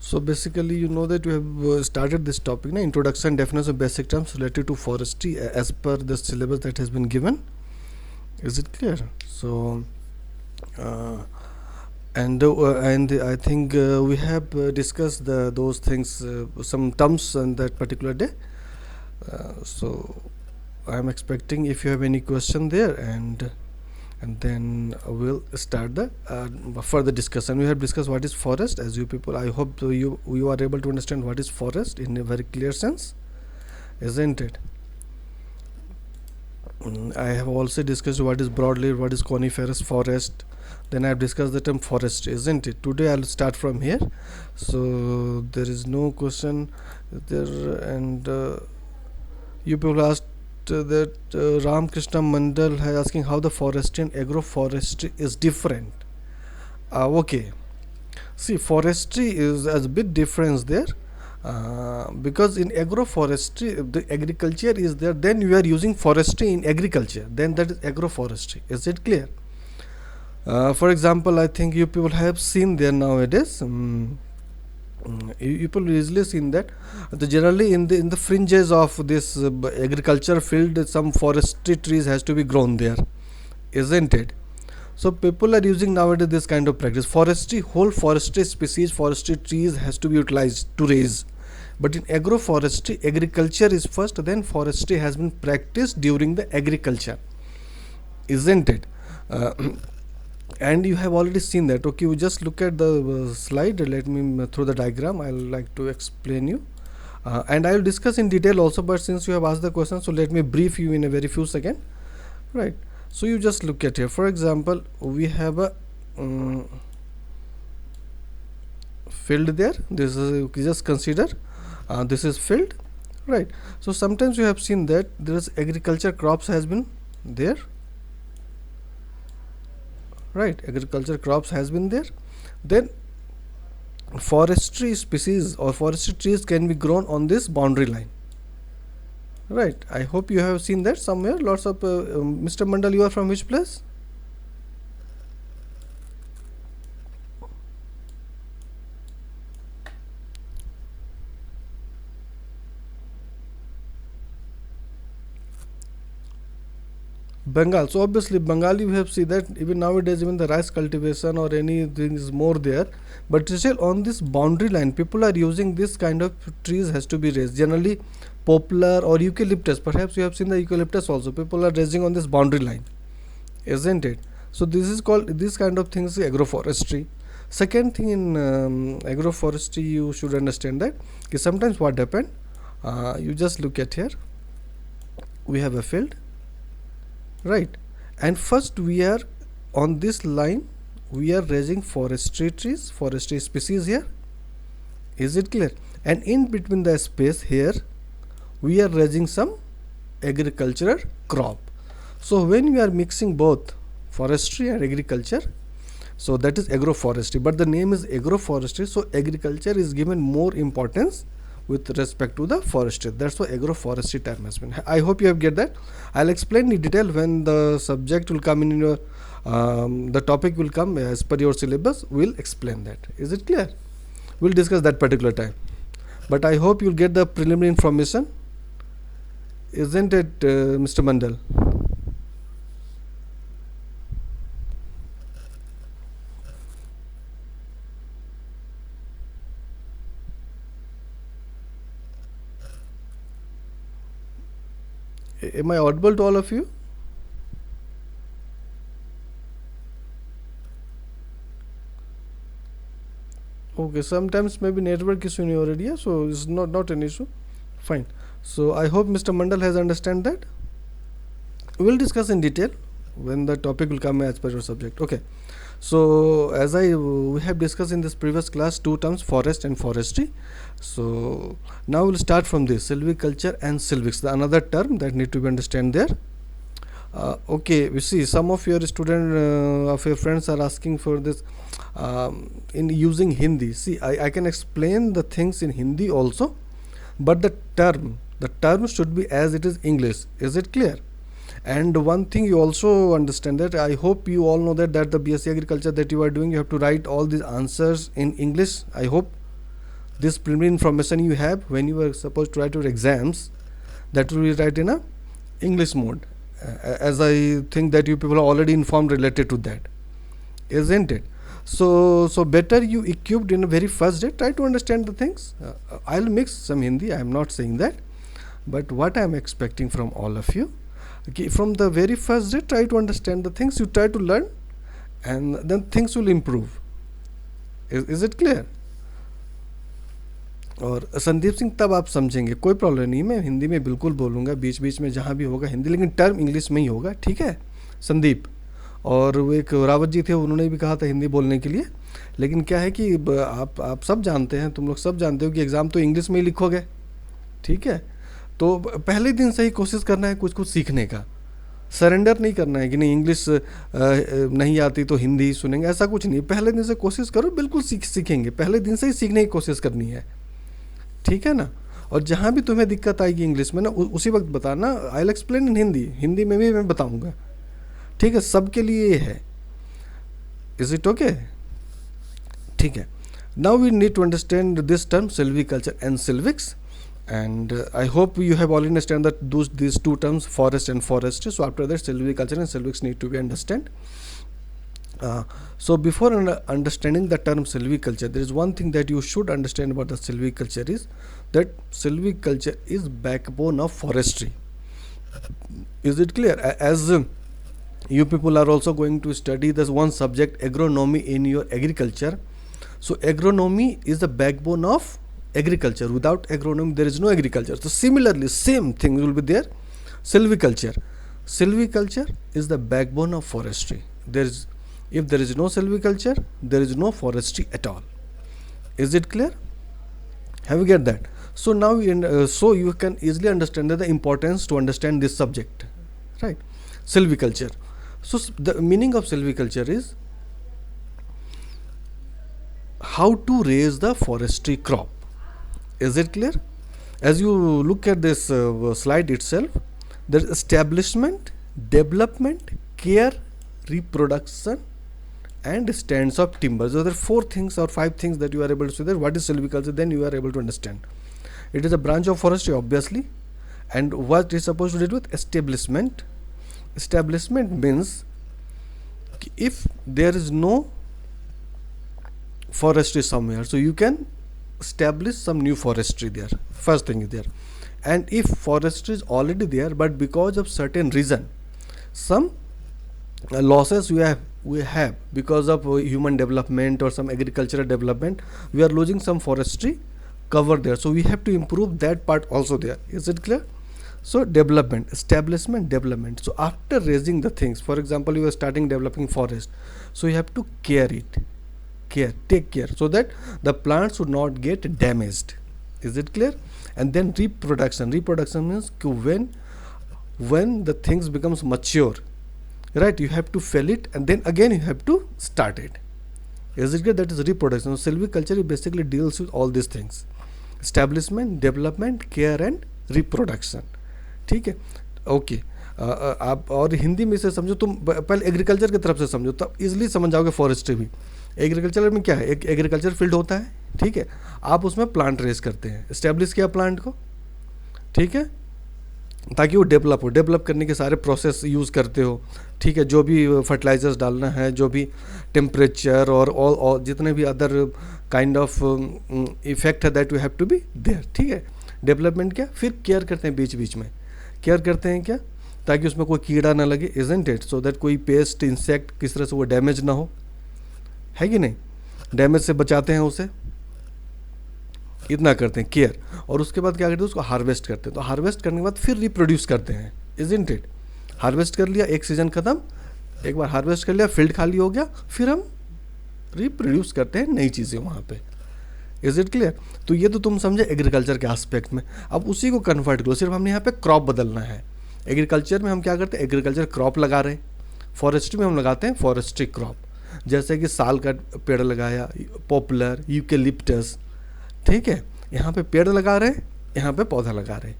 So basically, you know that we have started this topic, na, introduction, definition of basic terms related to forestry as per the syllabus that has been given. Is it clear? So, uh, and I think we have discussed those things, some terms on that particular day. So I'm expecting if you have any question there, and then we'll start the further discussion. We have discussed what is forest. As you people, I hope you are able to understand what is forest in a very clear sense, isn't it? I have also discussed what is broadleaf, what is coniferous forest. Then I have discussed the term forestry, isn't it? Today I'll start from here. So there is no question there, and you people asked that Ram Krishna Mandal has asking how the forestry and agroforestry is different. Okay, see, forestry is a bit difference there. Because in agroforestry the agriculture is there, then you are using forestry in agriculture, then that is agroforestry. Is it clear? For example, I think you people have seen there nowadays. You people easily seen that generally in the fringes of this agriculture field, some forestry trees has to be grown there, isn't it? So people are using nowadays this kind of practice. Forestry, whole forestry species, forestry trees has to be utilized to raise. But in agroforestry, agriculture is first, then forestry has been practiced during the agriculture, isn't it? Uh, and you have already seen that. Okay, you just look at the slide. Let me through the diagram. I'll like to explain you, and I will discuss in detail also. But since you have asked the question, so let me brief you in a very few seconds. Right. So you just look at here. For example, we have a field there. This is just consider this is field, right? So sometimes you have seen that there is agriculture crops has been there, right? Agriculture crops has been there. Then forestry species or forestry trees can be grown on this boundary line, right? I hope you have seen that somewhere. Lots of Mr. Mandal, you are from which place? Bengal. So obviously Bengal, you have seen that even nowadays even the rice cultivation or anything is more there, but still on this boundary line people are using this kind of trees has to be raised. Generally poplar or eucalyptus, perhaps you have seen the eucalyptus also, people are raising on this boundary line, isn't it? So this is called, this kind of things, agroforestry. Second thing in agroforestry, you should understand that sometimes what happened, you just look at here, we have a field, right? And first we are on this line, we are raising forestry trees, forestry species here, is it clear? And in between the space here we are raising some agricultural crop. So when we are mixing both forestry and agriculture, so that is agroforestry, but the name is agroforestry, so agriculture is given more importance with respect to the forestry. That's why agroforestry term has been. I hope you have get that. I'll explain in detail when the subject will come in your the topic will come as per your syllabus. We'll explain that. Is it clear? We'll discuss that particular time. But I hope you'll get the preliminary information, isn't it, Mr. Mandal? Am I audible to all of you? Okay, sometimes maybe network issue in your area, so it's not an issue. Fine. So I hope Mr. Mandal has understand that. We'll discuss in detail when the topic will come as per your subject. Okay. So as we have discussed in this previous class two terms, forest and forestry. So now we'll start from this silviculture and silvics, the another term that need to be understand there. Okay, we see some of your student of your friends are asking for this in using Hindi. See, I can explain the things in Hindi also, but the term should be as it is English. Is it clear? And one thing you also understand that I hope you all know that the BSc agriculture that you are doing, you have to write all these answers in English. I hope this preliminary information you have when you are supposed to write your exams, that will be write in a English mode, as I think that you people are already informed related to that, isn't it? So better you equipped in a very first day, try to understand the things. I'll mix some Hindi, I am not saying that, but what I am expecting from all of you, okay, from the very first day try to understand the things, you try to learn, and then things will improve. Is it clear? और संदीप सिंह तब आप समझेंगे, कोई problem नहीं, मैं हिंदी में बिल्कुल बोलूँगा बीच बीच में जहाँ भी होगा हिंदी, लेकिन टर्म इंग्लिश में ही होगा, ठीक है संदीप? और वो एक रावत जी थे, उन्होंने भी कहा था हिंदी बोलने के लिए, लेकिन क्या है कि आप सब जानते हैं, तुम लोग सब जानते हो कि एग्ज़ाम तो इंग्लिश में ही लिखोगे, ठीक है? तो पहले दिन से ही कोशिश करना है कुछ कुछ सीखने का, सरेंडर नहीं करना है कि नहीं इंग्लिश नहीं आती तो हिंदी ही सुनेंगे, ऐसा कुछ नहीं। पहले दिन से कोशिश करो, बिल्कुल सीखेंगे, पहले दिन से ही सीखने की कोशिश करनी है, ठीक है ना? और जहाँ भी तुम्हें दिक्कत आएगी इंग्लिश में ना, उसी वक्त बताना, I will explain in Hindi, Hindi में भी मैं बताऊँगा, ठीक है? सबके लिए ये है। Is it okay? ठीक है। Now we need to understand this term silviculture and silvics, and I hope you have already understand that these two terms, forest and forestry. So after that silviculture and silvics need to be understand. So before understanding the term silviculture, there is one thing that you should understand about the silviculture is that silviculture is backbone of forestry. Is it clear? As you people are also going to study this one subject, agronomy, in your agriculture. So agronomy is the backbone of agriculture. Without agronomy there is no agriculture. So similarly same thing will be there, silviculture. Silviculture is the backbone of forestry. If there is no silviculture, there is no forestry at all. Is it clear? Have you get that? So now so you can easily understand the importance to understand this subject, right? Silviculture. So the meaning of silviculture is how to raise the forestry crop. Is it clear? As you look at this slide itself, there is establishment, development, care, reproduction, and stands of timber. So there are 4 things or 5 things that you are able to see there. What is silviculture? Then you are able to understand. It is a branch of forestry, obviously. And what is supposed to do with establishment? Establishment means if there is no forestry somewhere, so you can establish some new forestry there. First thing is there. And if forestry is already there, but because of certain reason, some losses we have because of human development or some agricultural development, we are losing some forestry cover there, so we have to improve that part also there. Is it clear? So development, establishment, development. So after raising the things, for example you are starting developing forest, so you have to take care so that the plants would not get damaged. Is it clear? And then reproduction means when the things becomes mature, right, you have to fell it and then again you have to start it. Is it clear? That is reproduction. So silviculture basically deals with all these things, establishment, development, care and reproduction. ठीक है, okay. आप और हिंदी में से समझो, तुम पहले agriculture की तरफ से समझो, तब इजीली समझ जाओगे फॉरेस्ट्री भी। एग्रीकल्चर में क्या है, एक एग्रीकल्चर फील्ड होता है, ठीक है, आप उसमें प्लांट रेस करते हैं, इस्टेब्लिश किया प्लांट को, ठीक है, ताकि वो डेवलप करने के सारे प्रोसेस यूज़ करते हो, ठीक है, जो भी फर्टिलाइजर्स डालना है, जो भी टेम्परेचर और जितने भी अदर काइंड ऑफ इफेक्ट है that you have to be there, ठीक है। डेवलपमेंट क्या, फिर केयर करते हैं, बीच बीच में केयर करते हैं क्या, ताकि उसमें कोई कीड़ा ना लगे, इजंट इट, सो दैट कोई पेस्ट इंसेक्ट किस तरह से वो डैमेज ना हो, है कि नहीं, डैमेज से बचाते हैं उसे, इतना करते हैं केयर। और उसके बाद क्या करते हैं, उसको हार्वेस्ट करते हैं, तो हार्वेस्ट करने के बाद फिर रिप्रोड्यूस करते हैं, इजंट इट। हार्वेस्ट कर लिया, एक सीजन ख़त्म, एक बार हार्वेस्ट कर लिया, फील्ड खाली हो गया, फिर हम रिप्रोड्यूस करते हैं नई चीज़ें वहाँ पे। Is it clear? तो ये तो तुम समझे एग्रीकल्चर के एस्पेक्ट में। अब उसी को कन्वर्ट करो, सिर्फ हमने यहाँ पे क्रॉप बदलना है। एग्रीकल्चर में हम क्या करते हैं, एग्रीकल्चर क्रॉप लगा रहे हैं, फॉरेस्ट्री में हम लगाते हैं फॉरेस्ट्री क्रॉप, जैसे कि साल का पेड़ लगाया, पॉपुलर, यूकेलिप्टस, ठीक है, यहाँ पे पेड़ लगा रहे हैं, यहाँ पे पौधा लगा रहे हैं,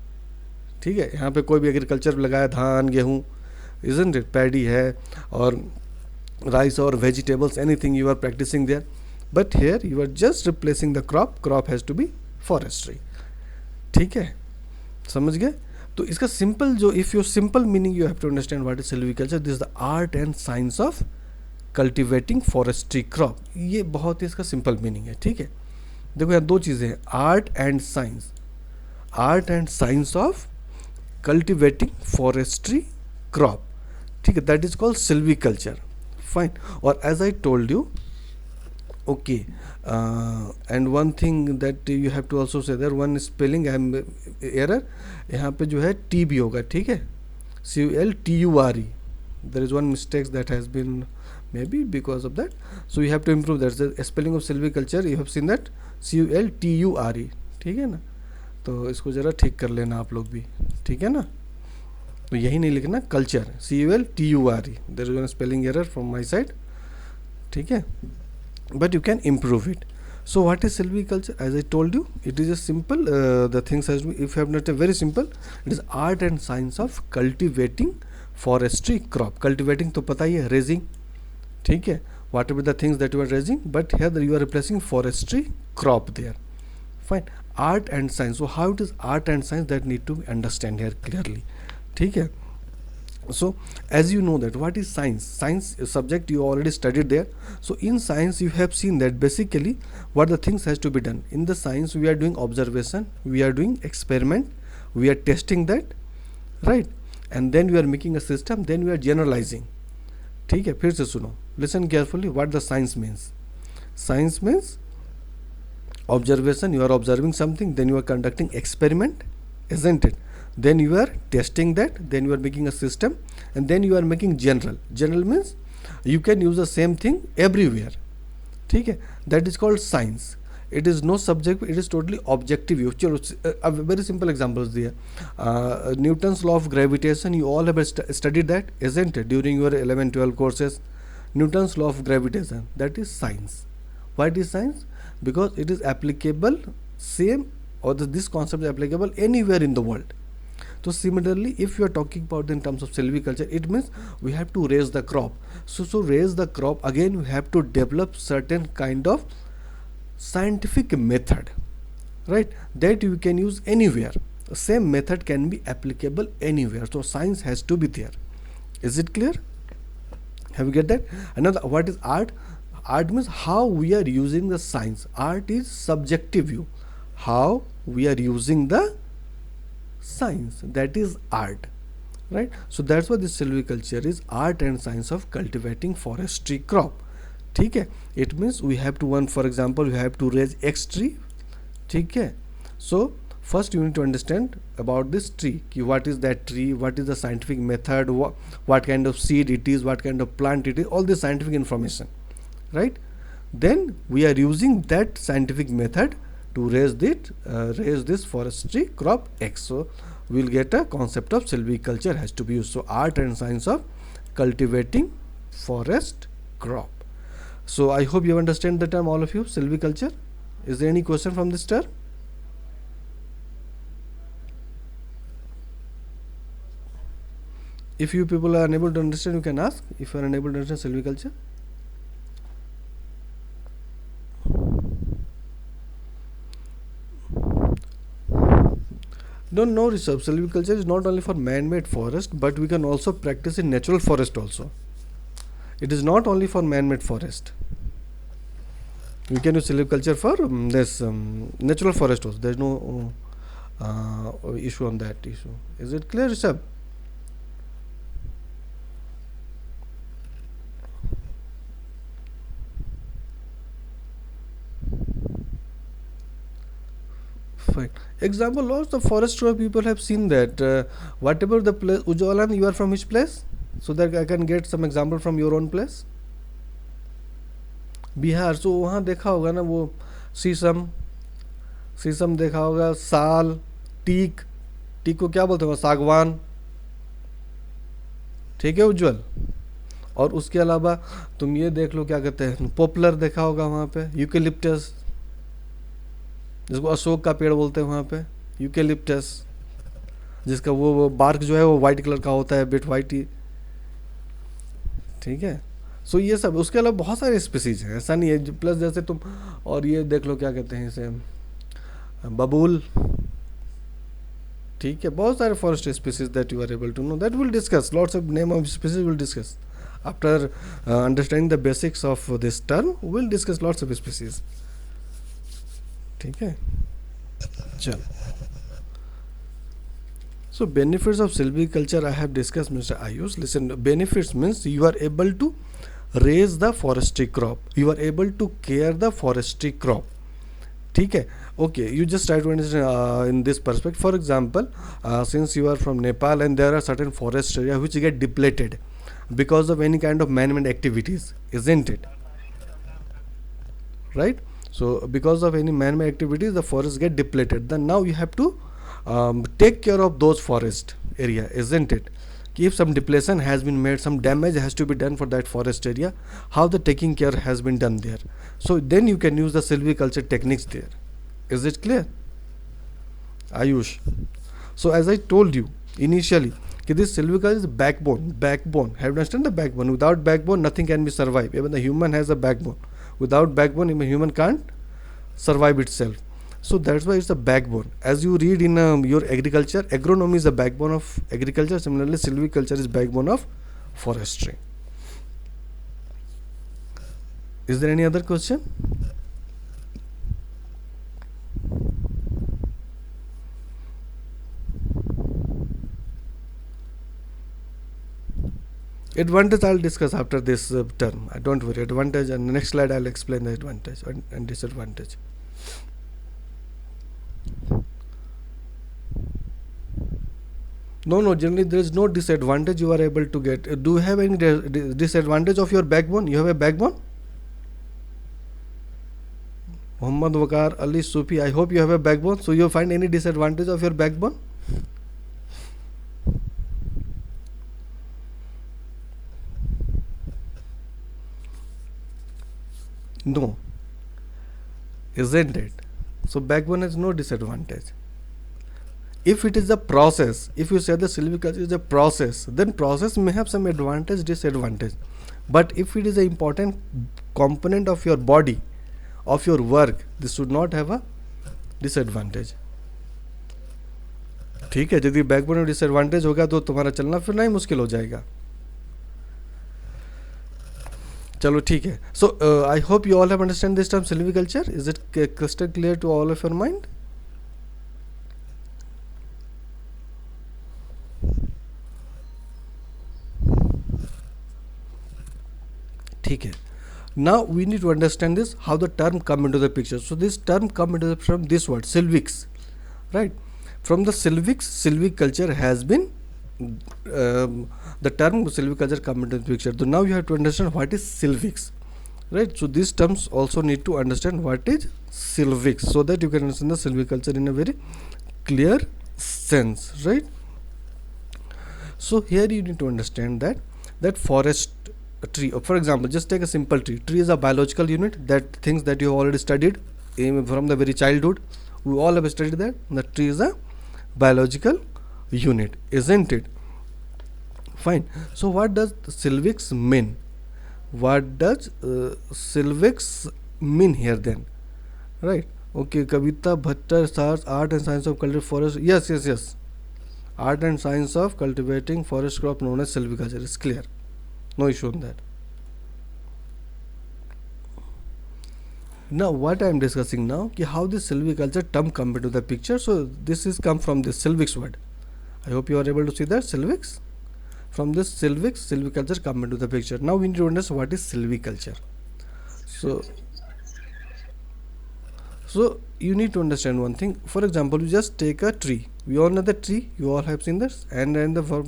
ठीक है। यहाँ पे कोई भी एग्रीकल्चर लगाया, धान, गेहूँ, इजंट इट, पैडी है, और राइस और vegetables, anything you are practising there, but here you are just replacing the crop has to be forestry. ठीक है, समझ गए. तो इसका सिंपल जो if your simple meaning you have to understand what is silviculture. This is the art and science of cultivating forestry crop. ये बहुत ही इसका सिंपल मीनिंग है. ठीक है, देखो यहाँ दो चीज़ें हैं, art and science. Art and science of cultivating forestry crop. ठीक है, that is called silviculture. Fine. और as I told you, okay, and one thing that you have to also say there one spelling error. यहाँ पे जो है T भी होगा. ठीक है, CULTURE. there is one mistake that has been maybe because of that, so you have to improve that. The spelling of silviculture you have seen that CULTURE. ठीक है ना, तो इसको ज़रा ठीक कर लेना आप लोग भी. ठीक है ना, तो यही नहीं लिखना culture, CULTURE. there is one spelling error from my side. ठीक है, but you can improve it. So what is silviculture? As I told you, it is a simple the things has to be, if you have not a very simple, it is art and science of cultivating forestry crop. Cultivating तो पता ही है, raising. ठीक है, whatever the things that you are raising, but here you are replacing forestry crop there. Fine. Art and science. So how it is art and science, that need to understand here clearly. ठीक है. So as you know that what is science, subject you already studied there. So in science you have seen that basically what the things has to be done. In the science we are doing observation, we are doing experiment, we are testing that, right, and then we are making a system, then we are generalizing. ठीक है, फिर से सुनो, listen carefully what the science means. Science means observation, you are observing something, then you are conducting experiment, isn't it? Then you are testing that, then you are making a system, and then you are making general. General means you can use the same thing everywhere. ठीक है, that is called science. It is no subject, it is totally objective view. चलो a very simple example is there. Newton's law of gravitation, you all have studied that, isn't it, during your 11-12 courses. Newton's law of gravitation, that is science. Why it is science? Because it is applicable same, or this concept is applicable anywhere in the world. So similarly, if you are talking about in terms of silviculture, it means we have to raise the crop. So raise the crop, again we have to develop certain kind of scientific method, right, that you can use anywhere. The same method can be applicable anywhere. So science has to be there. Is it clear? Have you get that? Another, what is art? Art means how we are using the science. Art is subjective view. How we are using the science, that is art, right? So that's why this silviculture is art and science of cultivating forestry crop. ठीक है, it means we have to, one for example, we have to raise X tree. ठीक है, so first you need to understand about this tree, कि what is that tree, what is the scientific method, what kind of seed it is, what kind of plant it is, all this scientific information, right? Then we are using that scientific method to raise this forestry crop X. So we'll get a concept of silviculture has to be used. So art and science of cultivating forest crop. So I hope you understand the term, all of you, silviculture. Is there any question from this term? If you people are unable to understand, you can ask. If you are unable to understand silviculture, don't know research. Silviculture is not only for man-made forest, but we can also practice in natural forest also. It is not only for man-made forest. We can use silviculture for this natural forest also. There is no issue on that issue. Is it clear, Rishabh? Fine. Example, lots of forest people have seen that whatever the place, Ujwalan, you are from which place? So that I can get some example from your own place. Bihar. सो वहाँ देखा होगा ना वो शीशम देखा होगा, साल, teak को क्या बोलते हैं, सागवान. ठीक है उज्जवल. और उसके अलावा तुम ये देख लो, क्या कहते हैं, पॉपुलर देखा होगा वहाँ पे, यूकेलिप्टस, जिसको अशोक का पेड़ बोलते हैं वहाँ पे, यूकेलिप्टस, जिसका वो बार्क जो है वो वाइट कलर का होता है, बिट वाइट ही. ठीक है. सो ये सब, उसके अलावा बहुत सारे स्पीसीज हैं, ऐसा नहीं है। प्लस जैसे तुम और ये देख लो क्या कहते हैं इसे, बबूल, ठीक है, बहुत सारे forest species that you are able to know, that will discuss, lots of name of species will discuss after understanding the basics of this term, will discuss lots of species, ठीक है। चल, so benefits of silviculture I have discussed, Mr. Ayush. Listen, benefits means you are able to raise the forestry crop, you are able to care the forestry crop, ठीक है। Okay, you just try to understand in this perspective. For example, since you are from Nepal and there are certain forest area which get depleted because of any kind of man-made activities, isn't it? Right? So because of any man-made activities, the forests get depleted. Then now you have to take care of those forest area, isn't it? If some depletion has been made, some damage has to be done for that forest area, how the taking care has been done there. So then you can use the silviculture techniques there. Is it clear, Ayush? So as I told you initially, this silviculture is backbone. Backbone. Have you understand the backbone? Without backbone, nothing can be survived. Even the human has a backbone. Without backbone, even human can't survive itself. So that's why it's a backbone. As you read in your agriculture, agronomy is the backbone of agriculture. Similarly, silviculture is backbone of forestry. Is there any other question? Advantage I'll discuss after this term. Don't worry. Advantage, and the next slide I'll explain the advantage and disadvantage. No, generally there is no disadvantage you are able to get. Do you have any disadvantage of your backbone? You have a backbone? Muhammad Waqar Ali Sufi, I hope you have a backbone. So you find any disadvantage of your backbone? No, isn't it? So backbone has no disadvantage. If it is a process, if you say the silviculture is a process, then process may have some advantage, disadvantage. But if it is an important component of your body, of your work, this should not have a disadvantage. ठीक है, यदि backbone में disadvantage होगा तो तुम्हारा चलना फिरना ही मुश्किल हो जाएगा। चलो ठीक है। So I hope you all have understand this term silviculture. Is it crystal clear to all of your mind? ठीक है। Now we need to understand this, how the term come into the picture. So this term come into from this word silvics, right? From the silvics, silviculture has been the term silviculture come into the picture. So now you have to understand what is silvics, right? So these terms also need to understand what is silvics, so that you can understand the silviculture in a very clear sense, right? So here you need to understand that forest tree, for example, just take a simple tree. Tree is a biological unit, that things that you have already studied from the very childhood. We all have studied that the tree is a biological unit, isn't it? Fine. So what does silvics mean? What does silvics mean here then? Right. Okay. Kavita Bhattar starts art and science of cultivating forest. Yes. Art and science of cultivating forest crop known as silviculture is clear. No issue on that. Now what I am discussing now, how this silviculture term come into the picture. So this is come from this silvics word. I hope you are able to see that silvics. From this silvics, silviculture come into the picture. Now we need to understand what is silviculture. So you need to understand one thing. For example, you just take a tree. We all know the tree. You all have seen this, and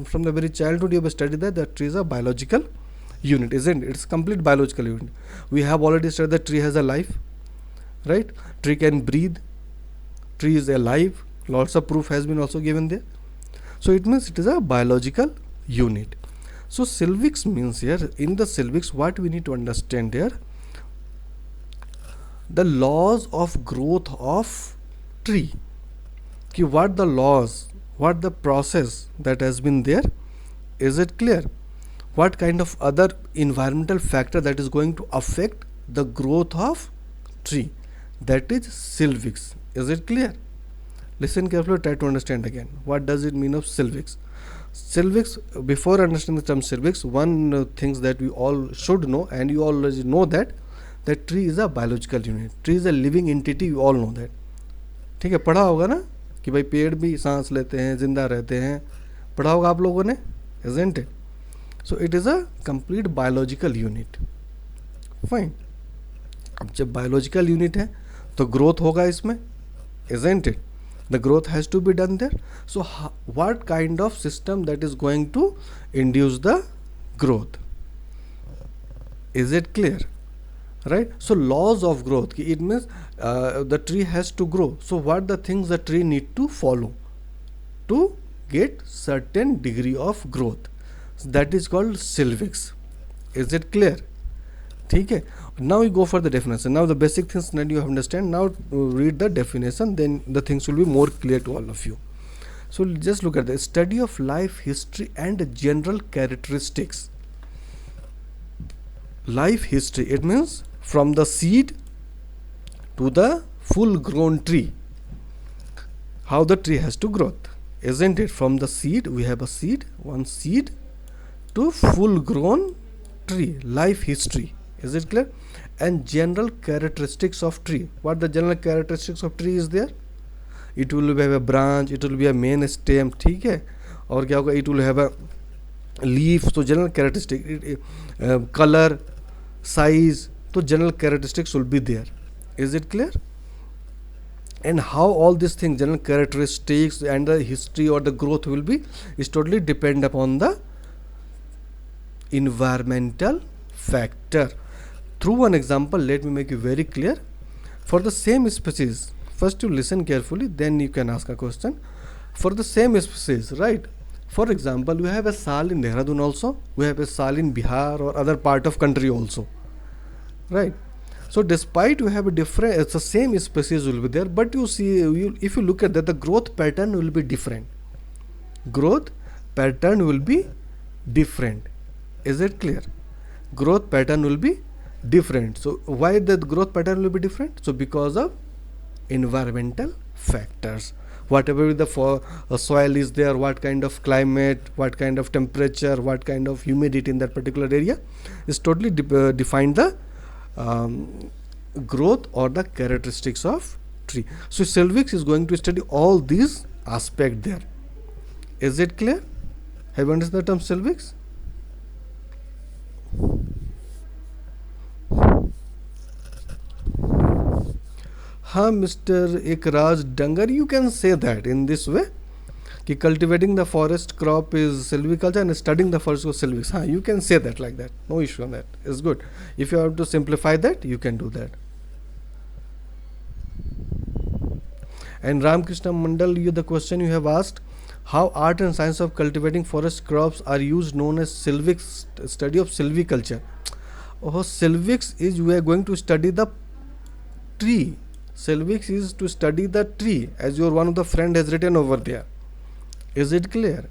from the very childhood you have studied that the tree is a biological unit, isn't it? It's complete biological unit. We have already studied that tree has a life, right? Tree can breathe. Tree is alive. Lots of proof has been also given there. So it means it is a biological unit. So silvics means here, in the silvics, what we need to understand here, the laws of growth of tree. What the laws, what the process that has been there, is it clear? what kind of other environmental factor that is going to affect the growth of tree? That is sylvics. Is it clear? Listen carefully, try to understand again. What does it mean of sylvics? Sylvics, before understanding the term sylvics, one things that we all should know, and you already know that tree is a biological unit. Tree is a living entity, you all know that. ठीक है, पढ़ा होगा ना कि भाई पेड़ भी सांस लेते हैं, जिंदा रहते हैं, पढ़ा होगा आप लोगों ने, isn't it? So it is a complete biological unit. Fine. अब जब biological unit है तो growth होगा इसमें, isn't it? The growth has to be done there. So what kind of system that is going to induce the growth? Is it clear? Right? So laws of growth, it means the tree has to grow. So what the things the tree need to follow to get certain degree of growth? That is called sylvics. Is it clear? ठीक है. Now we go for the definition. Now the basic things that you have understand. Now read the definition, then the things will be more clear to all of you. So just look at the study of life history and general characteristics. Life history, it means from the seed to the full grown tree, how the tree has to grow, isn't it? From the seed, we have a seed, one seed, to full grown tree. Life history. Is it clear? And general characteristics of tree. What the general characteristics of tree is there? It will have a branch, it will be a main stem, ठीक है. और क्या होगा? It will have a leaf. So general characteristic, color, size. So general characteristics will be there. Is it clear? And how all these things, general characteristics and the history or the growth will be, is totally depend upon the environmental factor. Through one example, let me make you very clear. For the same species, first you listen carefully, then you can ask a question. For the same species, right? For example, we have a sal in Dehradun also, we have a sal in Bihar or other part of country also, right? So despite you have a different, it's the same species will be there, but you see, if you look at that, the growth pattern will be different. Growth pattern will be different. Is it clear? Growth pattern will be different. So why the growth pattern will be different? So because of environmental factors. Whatever the soil is there, what kind of climate, what kind of temperature, what kind of humidity in that particular area, is totally define the growth or the characteristics of tree. So Sylvics is going to study all these aspects there. Is it clear? Have you understood the term Sylvics? Mr. Ikraj Dangar, you can say that in this way, कि cultivating the forest crop is silviculture and studying the forest was sylvics. You can say that like that. No issue on that. It's good. If you have to simplify that, you can do that. And Ramkrishna Mandal, the question you have asked, how art and science of cultivating forest crops are used, known as sylvics, study of sylviculture. Oh, sylvics is we are going to study the tree. Sylvics is to study the tree, as your one of the friend has written over there. Is it clear?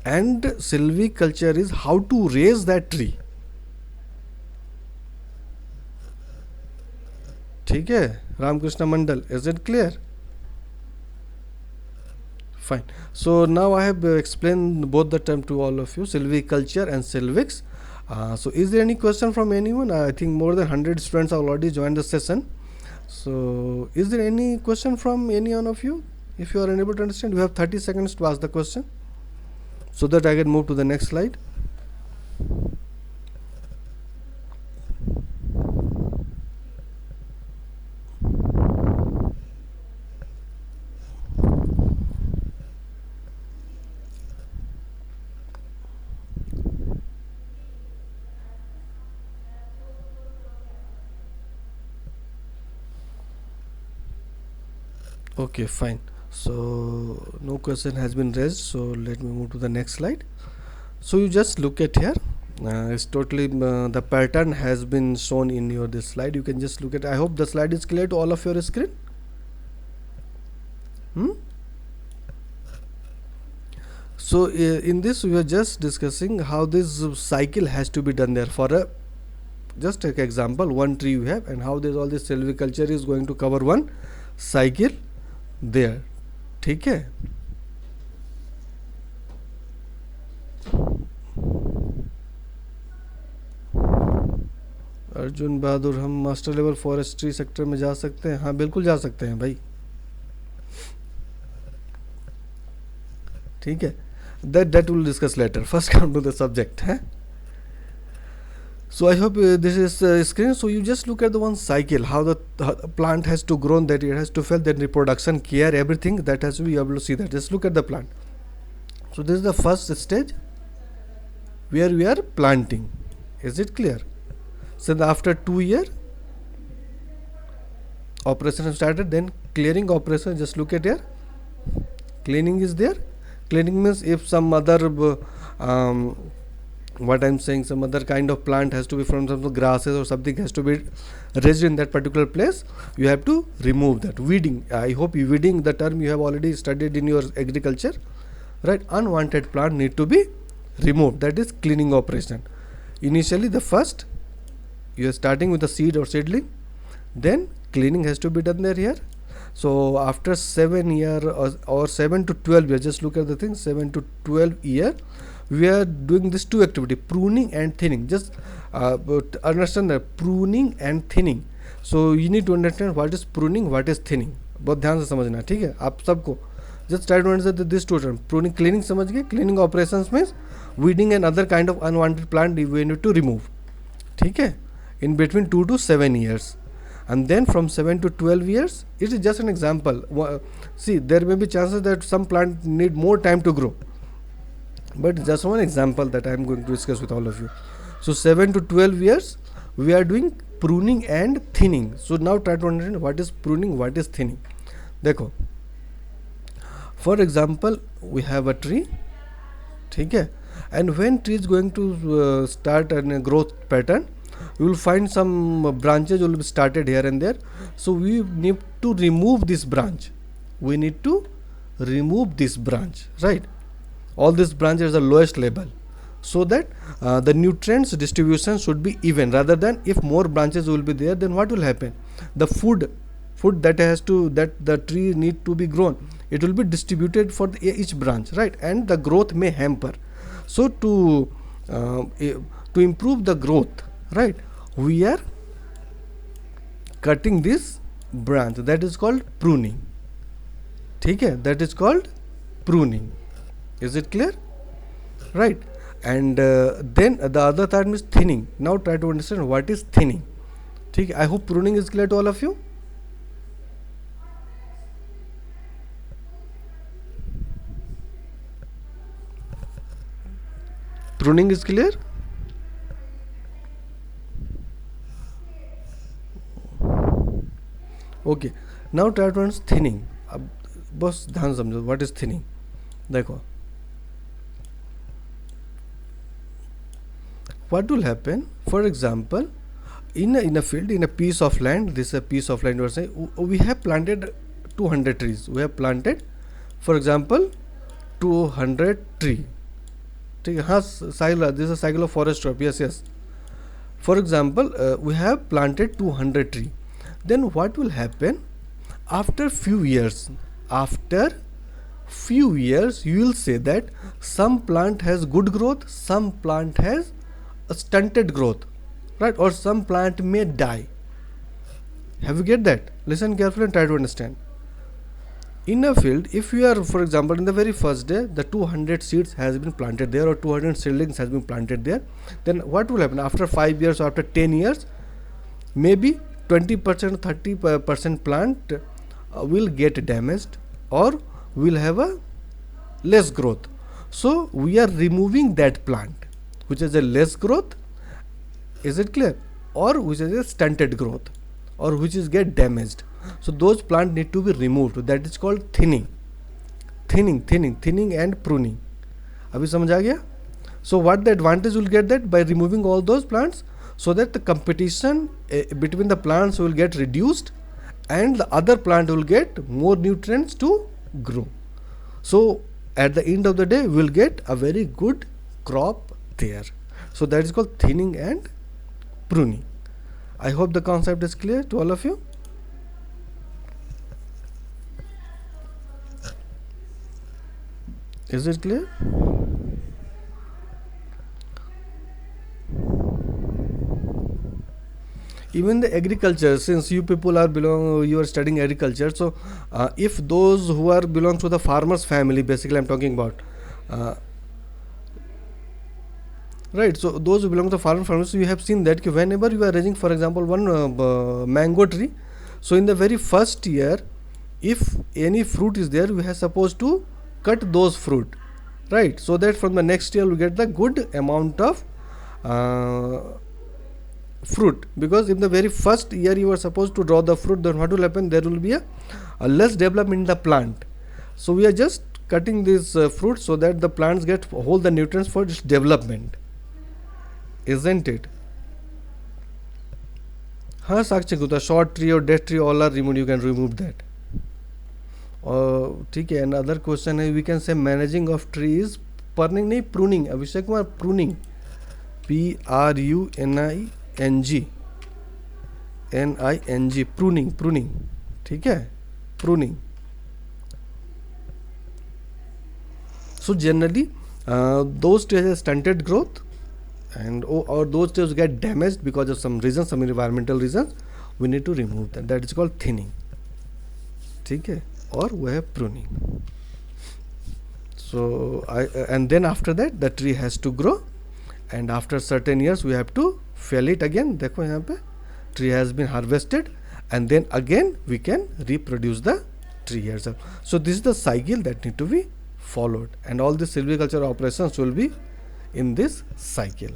And sylviculture is how to raise that tree. ठीक है, Ramkrishna Mandal, is it clear? Fine. So now I have explained both the term to all of you, sylviculture and sylvics. So is there any question from anyone? I think more than 100 students have already joined the session. So is there any question from any one of you? If you are unable to understand, you have 30 seconds to ask the question, so that I can move to the next slide. Okay, fine. So no question has been raised, so let me move to the next slide. So you just look at here, it's totally the pattern has been shown in your this slide. You can just look at. I hope the slide is clear to all of your screen. So in this we are just discussing how this cycle has to be done there. For a just take example, one tree you have, and how this all this silviculture is going to cover one cycle there. ठीक है. अर्जुन बहादुर, हम master level forestry sector में जा सकते हैं? हाँ बिल्कुल जा सकते हैं भाई. ठीक है. That will discuss later. First come to the subject. So I hope this is screen. So you just look at the one cycle, how the plant has to grow, that it has to fail, then reproduction, care, everything that has to be able to see that. Just look at the plant. So this is the first stage where we are planting. Is it clear? So after 2 years, operation started, then clearing operation. Just look at here. Cleaning is there. Cleaning means if some other what I'm saying, some other kind of plant has to be from some grasses or something has to be raised in that particular place, you have to remove that. Weeding, I hope you weeding, the term you have already studied in your agriculture, right? Unwanted plant need to be removed, that is cleaning operation. Initially the first you are starting with the seed or seedling, then cleaning has to be done there here. So after 7 year or 7 to 12 years, just look at the thing, 7 to 12 year, we are doing this two activity, pruning and thinning. Just understand that pruning and thinning. So you need to understand what is pruning, what is thinning. बहुत ध्यान से समझना, ठीक है आप सबको. Just try to understand this two terms. Pruning, cleaning समझ गए. Cleaning operations means weeding and other kind of unwanted plant we need to remove. ठीक है, in between 2 to 7 years. And then from 7 to 12 years, it is just an example. See, there may be chances that some plant need more time to grow, but just one example that I am going to discuss with all of you. So 7 to 12 years we are doing pruning and thinning. So now try to understand what is pruning, what is thinning. देखो, for example we have a tree, ठीक है, and when tree is going to start a growth pattern, you will find some branches will be started here and there. So we need to remove this branch. We need to remove this branch, right? All these branches are the lowest level, so that the nutrients distribution should be even. Rather than if more branches will be there, then what will happen? The food that has to, that the tree need to be grown, it will be distributed for each branch, right? And the growth may hamper. So to improve the growth, right, we are cutting this branch. That is called pruning. ठीक है, that is called pruning. Is it clear? Right. And then the other term is thinning. Now try to understand what is thinning. ठीक है, I hope pruning is clear to all of you. Pruning is clear? Okay. Now try to understand thinning. अब बस ध्यान समझो, what is thinning. देखो, what will happen, for example, in a field, in a piece of land, this is a piece of land, we have planted 200 trees. We have planted, for example, 200 tree. ठीक है, हाँ cycle, this is a cycle of forest crop. Yes. For example, we have planted 200 tree. Then what will happen after few years? After few years, you will say that some plant has good growth, some plant has a stunted growth, right? Or some plant may die. Have you get that? Listen carefully and try to understand. In a field, if you are, for example, in the very first day, the 200 seeds has been planted there, or 200 seedlings has been planted there, then what will happen after 5 years or after 10 years? Maybe 20%, 30% plant will get damaged or will have a less growth. So we are removing that plant which is a less growth. Is it clear? Or which is a stunted growth, or which is get damaged. So those plants need to be removed. That is called thinning. Thinning and pruning. अभी समझ आ गया? So what the advantage will get that by removing all those plants, so that the competition between the plants will get reduced and the other plant will get more nutrients to grow. So at the end of the day we will get a very good crop there. So that is called thinning and pruning. I hope the concept is clear to all of you. Is it clear? Even the agriculture, since you people are you are studying agriculture, so if those who are belong to the farmers family, basically I'm talking about, uh, right, so those who belong to the farmer family, so you have seen that whenever you are raising, for example, one mango tree, so in the very first year, if any fruit is there, we are supposed to cut those fruit, right, so that from the next year we get the good amount of uh, fruit. Because in the very first year you are supposed to draw the fruit, then what will happen, there will be a less development in the plant. So we are just cutting this fruit so that the plants get all the nutrients for its development, isn't it? हाँ साक्षी Gupta, short tree or dead tree all are removed, you can remove that. और ठीक है, another question है, we can say managing of trees, pruning नहीं, pruning, Abhishek Kumar, pruning, PRUNING, NING, pruning, ठीक है, pruning. So generally those trees have stunted growth, and or those trees get damaged because of some reasons, some environmental reasons, we need to remove them. That is called thinning, ठीक है, और वह है pruning. So and then after that the tree has to grow, and after certain years we have to fell it again. देखो यहाँ पे tree has been harvested, and then again we can reproduce the tree yourself. So this is the cycle that need to be followed, and all the silviculture operations will be in this cycle.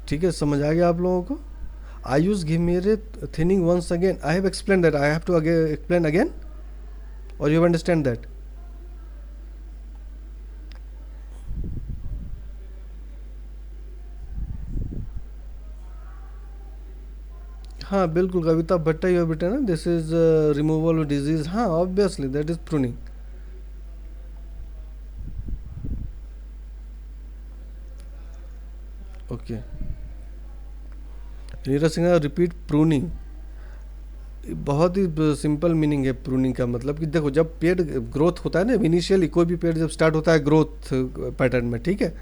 ठीक है, समझ आ गया आप लोगों को? Ayush, give me thinning once again. I have explained that. I have to again explain again, or you understand that? हाँ बिल्कुल, कविता भट्टा यू बेटा ना, दिस इज रिमूवल डिजीज. हाँ obviously that is pruning. Okay, Neeraj Singh repeat pruning. बहुत ही simple meaning है pruning का. मतलब कि देखो, जब पेड़ ग्रोथ होता है ना, इनिशियली कोई भी पेड़ जब स्टार्ट होता है ग्रोथ पैटर्न में, ठीक है,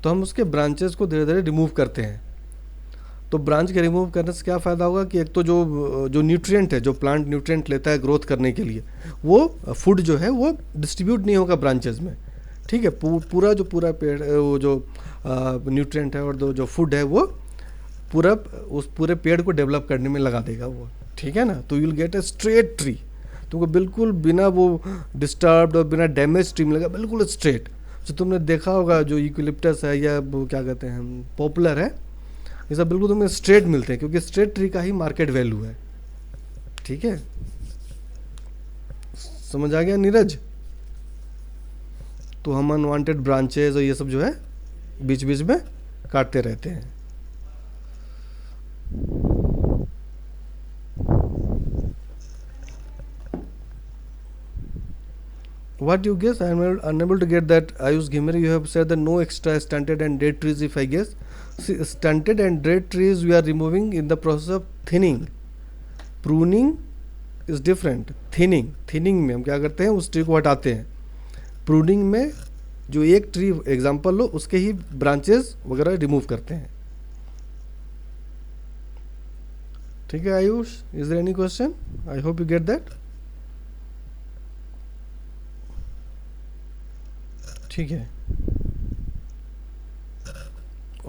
तो हम उसके ब्रांचेस को धीरे धीरे रिमूव करते हैं. तो ब्रांच के रिमूव करने से क्या फ़ायदा होगा कि एक तो जो न्यूट्रिएंट है, जो प्लांट न्यूट्रिएंट लेता है ग्रोथ करने के लिए, वो फूड जो है वो डिस्ट्रीब्यूट नहीं होगा ब्रांचेस में, ठीक है. पूरा पेड़ वो जो न्यूट्रिएंट है और जो फूड है वो पूरा उस पूरे पेड़ को डेवलप करने में लगा देगा वो, ठीक है ना. तो you will get a straight tree. तुमको बिल्कुल बिना वो डिस्टर्ब्ड और बिना डैमेज ट्री मिलेगा, बिल्कुल स्ट्रेट. जो तुमने देखा होगा जो यूकेलिप्टस है या वो क्या कहते हैं पॉपुलर है, ये सब बिल्कुल तुम्हें स्ट्रेट मिलते हैं, क्योंकि स्ट्रेट ट्री का ही मार्केट वैल्यू है, ठीक है. समझ आ गया नीरज? तो हम अनवांटेड ब्रांचेज और ये सब जो है बीच बीच में काटते रहते हैं. What you guess? I am unable to get that. Ayush Ghimere, you have said that no extra stunted and dead trees. If I guess, see, stunted and dead trees we are removing in the process of thinning. Pruning is different. Thinning में हम क्या करते हैं, उस tree को हटाते हैं. Pruning में जो एक ट्री एग्जांपल लो, उसके ही ब्रांचेस वगैरह रिमूव करते हैं. ठीक है Ayush, is there any question? I hope you get that. ठीक है,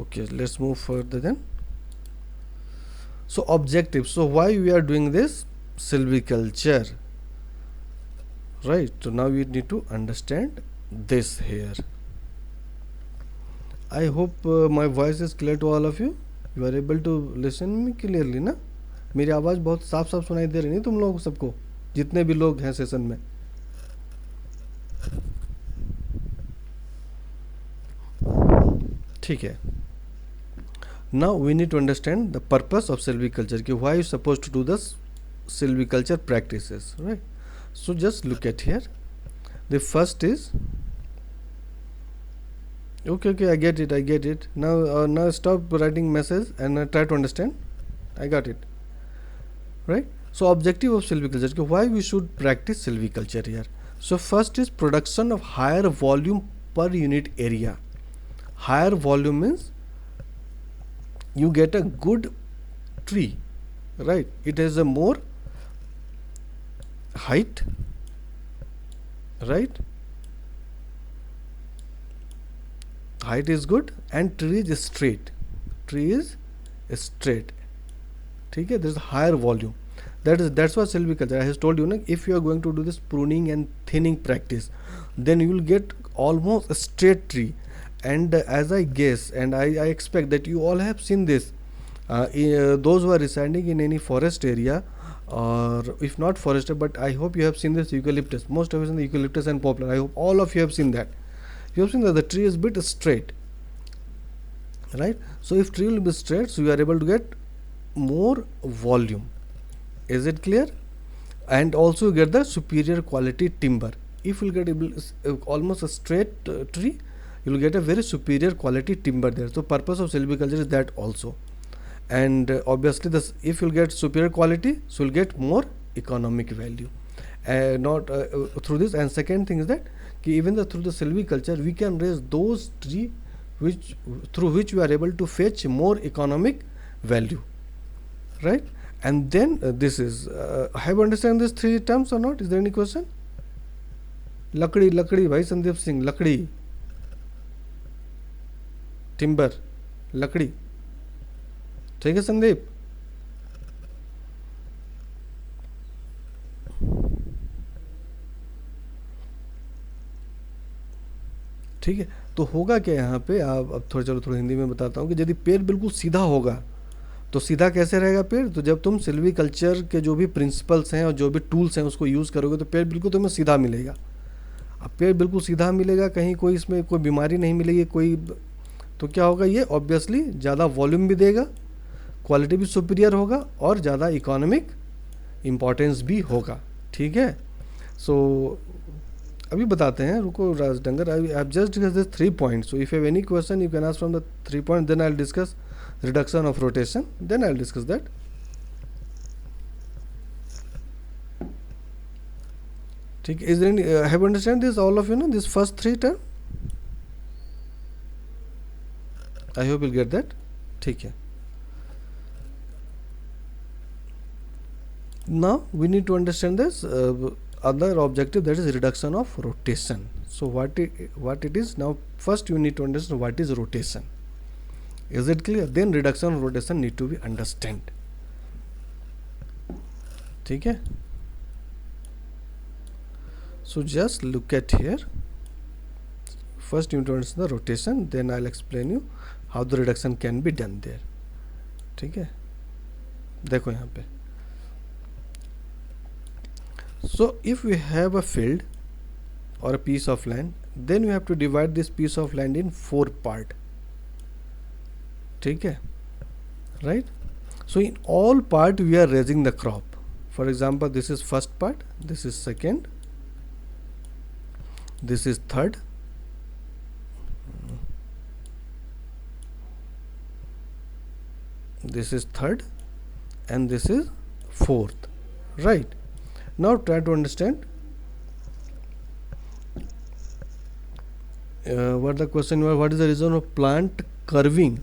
okay, let's move further then. So objectives, so why we are doing this silviculture, right? So now we need to understand this here. I hope my voice is clear to all of you. You are able to listen me clearly ना? मेरी आवाज़ बहुत साफ साफ सुनाई दे रही है तुम लोगों सबको, जितने भी लोग हैं सेशन में? ठीक है. Now we need to understand the purpose of silviculture, कि why you suppose to do this silviculture practices, right? So just look at here. The first is, okay, I get it now. Now stop writing message and try to understand. I got it, right? So objective of silviculture, okay, why we should practice silviculture here. So first is production of higher volume per unit area. Higher volume means you get a good tree, right? It has a more height, right? Height is good and tree is straight. Tree is straight. ठीक है, there is higher volume. That's why silviculture, I have told you, if you are going to do this pruning and thinning practice, then you will get almost a straight tree. And as I guess and I expect that you all have seen this, those who are residing in any forest area, or if not forest, but I hope you have seen this eucalyptus. Most of us in the eucalyptus and poplar, I hope all of you have seen that. You have seen that the tree is bit straight, right? So if tree will be straight, so you are able to get more volume. Is it clear? And also you get the superior quality timber. If you get almost a straight tree, you will get a very superior quality timber there. So purpose of silviculture is that also. And obviously this, if you will get superior quality, so you will get more economic value, not through this. And second thing is that even through the silviculture we can raise those trees through which we are able to fetch more economic value, right? And then this is, have you understand these three terms or not? Is there any question? Lakdi, bhai Sandeep Singh, lakdi, timber, lakdi. ठीक है संदीप? ठीक है, तो होगा क्या यहाँ पे, आप अब थोड़ा हिंदी में बताता हूँ कि यदि पेड़ बिल्कुल सीधा होगा, तो सीधा कैसे रहेगा पेड़? तो जब तुम सिल्वीकल्चर के जो भी प्रिंसिपल्स हैं और जो भी टूल्स हैं उसको यूज़ करोगे तो पेड़ बिल्कुल तुम्हें सीधा मिलेगा. अब पेड़ बिल्कुल सीधा मिलेगा, कहीं कोई इसमें कोई बीमारी नहीं मिलेगी कोई, तो क्या होगा, ये ऑब्वियसली ज़्यादा वॉल्यूम भी देगा, क्वालिटी भी सुपीरियर होगा और ज़्यादा इकोनॉमिक इम्पोर्टेंस भी होगा. ठीक है, सो अभी बताते हैं, रुको राजडंगर, I just discuss this 3 points. So if you have any question you can ask from the 3 points, then I will discuss reduction of rotation, then I'll discuss that. ठीक, is there any have you understand this, all of you know this first 3 term? I hope you'll get that. ठीक है, now we need to understand this other objective, that is reduction of rotation. So what it is now, first you need to understand what is rotation. Is it clear? Then reduction of rotation need to be understand. ठीक है, so just look at here. First you need to understand the rotation, then I'll explain you how the reduction can be done there. ठीक है, देखो यहाँ पे. So if we have a field or a piece of land, then we have to divide this piece of land in 4 parts. ठीक है, right? So in all part we are raising the crop. For example, this is first part, this is second, this is third, this is third, and this is fourth, right? Now try to understand what the question was, what is the reason of plant curving?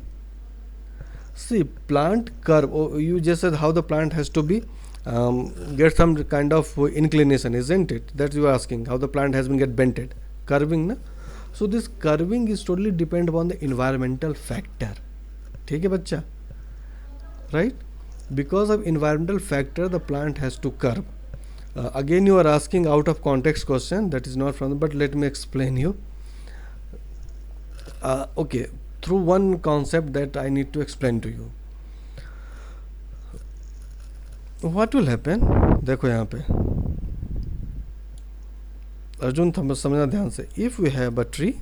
See, plant curve, you just said how the plant has to be get some kind of inclination, isn't it? That you are asking, how the plant has been get bented, curving, na? So this curving is totally depend upon the environmental factor. ठीक है बच्चा, right? Because of environmental factor the plant has to curve. Again you are asking out of context question, that is not from, but let me explain you. Okay, through one concept that I need to explain to you. What will happen, देखो यहाँ पे अर्जुन समझना ध्यान से. If we have a tree,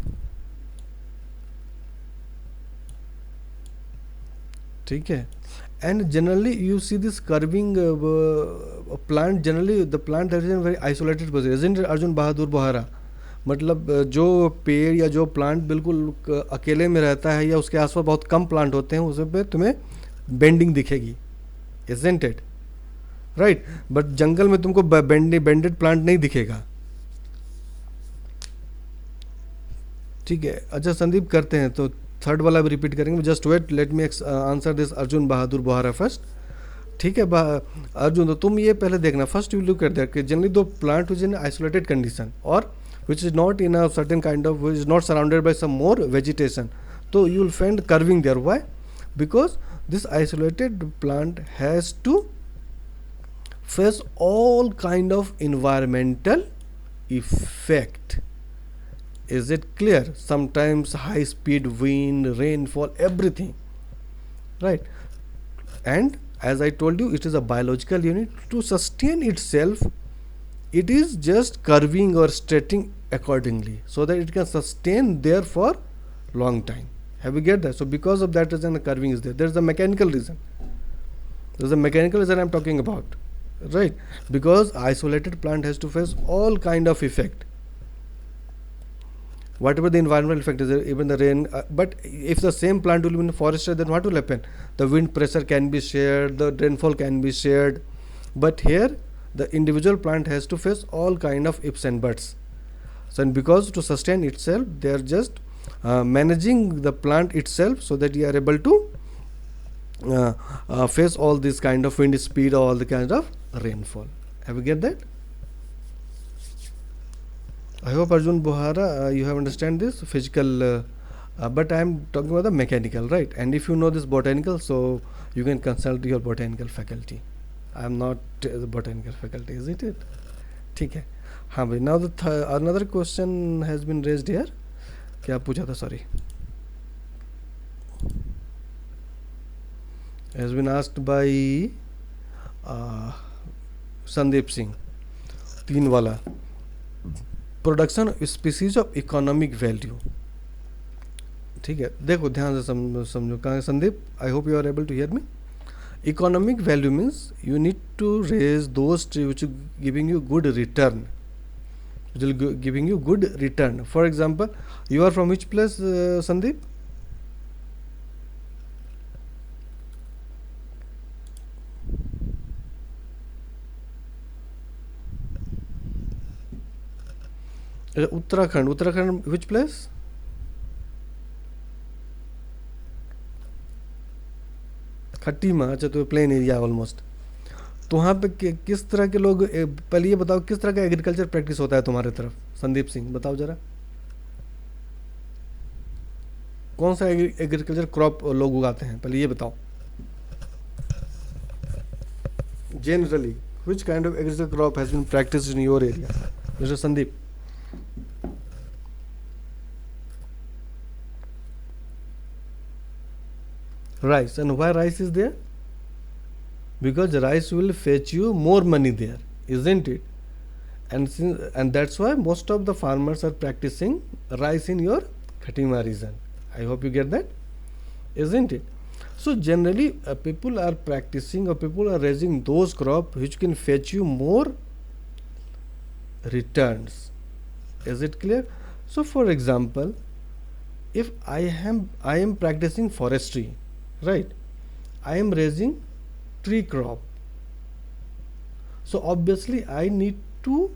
ठीक है. And generally you see this curving plant, generally the plant that is in very isolated position, isn't it Arjun Bahadur Bohara? मतलब जो पेड़ या जो प्लांट बिल्कुल अकेले में रहता है या उसके आसपास बहुत कम प्लांट होते हैं, उस पे तुम्हें बेंडिंग दिखेगी, isn't it? राइट. बट जंगल में तुमको बेंडेड प्लांट नहीं दिखेगा. ठीक है. अच्छा संदीप करते हैं तो थर्ड वाला भी रिपीट करेंगे. Just wait, let me answer this Arjun Bahadur Bohara first. ठीक है अर्जुन, तो तुम ये पहले देखना. First you look at that कि जनरली दो plant which in isolated condition और which is not in a certain kind of, which is not surrounded by some more vegetation, so you will find curving there. Why? Because this isolated plant has to face all kind of environmental effect. Is it clear? Sometimes high speed wind, rainfall, everything, right? And as I told you, it is a biological unit. To sustain itself, it is just curving or stretching accordingly so that it can sustain there for long time. Have you get that? So because of that reason the curving is there. There is a mechanical reason. There is a mechanical reason I am talking about, right? Because isolated plant has to face all kind of effect, whatever the environmental effect is, even the rain. But if the same plant will be in forest, then what will happen? The wind pressure can be shared, the rainfall can be shared. But here the individual plant has to face all kind of ifs and buts. So and because to sustain itself, they are just managing the plant itself so that you are able to face all this kind of wind speed or all the kind of rainfall. Have you get that? I hope Arjun Bohara, you have understand this physical, but I am talking about the mechanical, right? And if you know this botanical, so you can consult your botanical faculty. I am not the botanical faculty, isn't it? ठीक है. हाँ भाई. Now the another question has been raised here. क्या पूछा था? Sorry. Has been asked by Sandeep Singh. तीन वाला. Production species of economic value. ठीक है. देखो ध्यान से समझो. कहाँ Sandeep? I hope you are able to hear me. Economic value means you need to raise those trees which are giving you good return. Which will giving you good return. For example, you are from which place, Sandeep? Uttarakhand. Uttarakhand, which place? खट्टीमा. अच्छा, तो plain area almost. तो वहाँ पे किस तरह के लोग, पहले ये बताओ किस तरह का एग्रीकल्चर प्रैक्टिस होता है तुम्हारे तरफ? संदीप सिंह बताओ जरा. कौन सा एग्रीकल्चर क्रॉप लोग उगाते हैं, पहले ये बताओ. Generally which kind of agriculture crop has been practised in your area, mister Sandeep? Rice. And why rice is there? Because rice will fetch you more money there, isn't it? And that's why most of the farmers are practicing rice in your Khatima region. I hope you get that, isn't it? So generally people are practicing, or people are raising those crops which can fetch you more returns. Is it clear? So for example, if I am practicing forestry, right? I am raising tree crop. So obviously I need to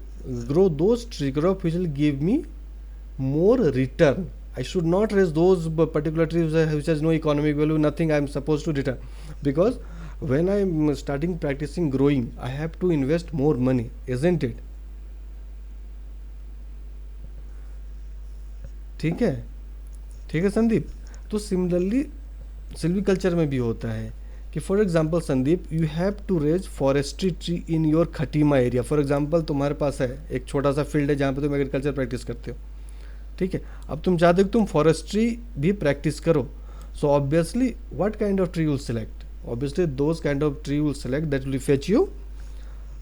grow those tree crop which will give me more return. I should not raise those particular trees which has no economic value, nothing I am supposed to return. Because when I am starting practicing growing, I have to invest more money, isn't it? ठीक है. ठीक है संदीप. तो similarly silviculture में भी होता है कि for example Sandeep, you have to raise forestry tree in your Khatima area. For example तुम्हारे पास है एक छोटा सा फील्ड है जहाँ पे तुम एग्रीकल्चर प्रैक्टिस करते हो. ठीक है. अब तुम चाहते हो कि तुम फॉरेस्ट्री भी प्रैक्टिस करो. So obviously what kind of tree will select? Obviously those kind of tree will select that will fetch you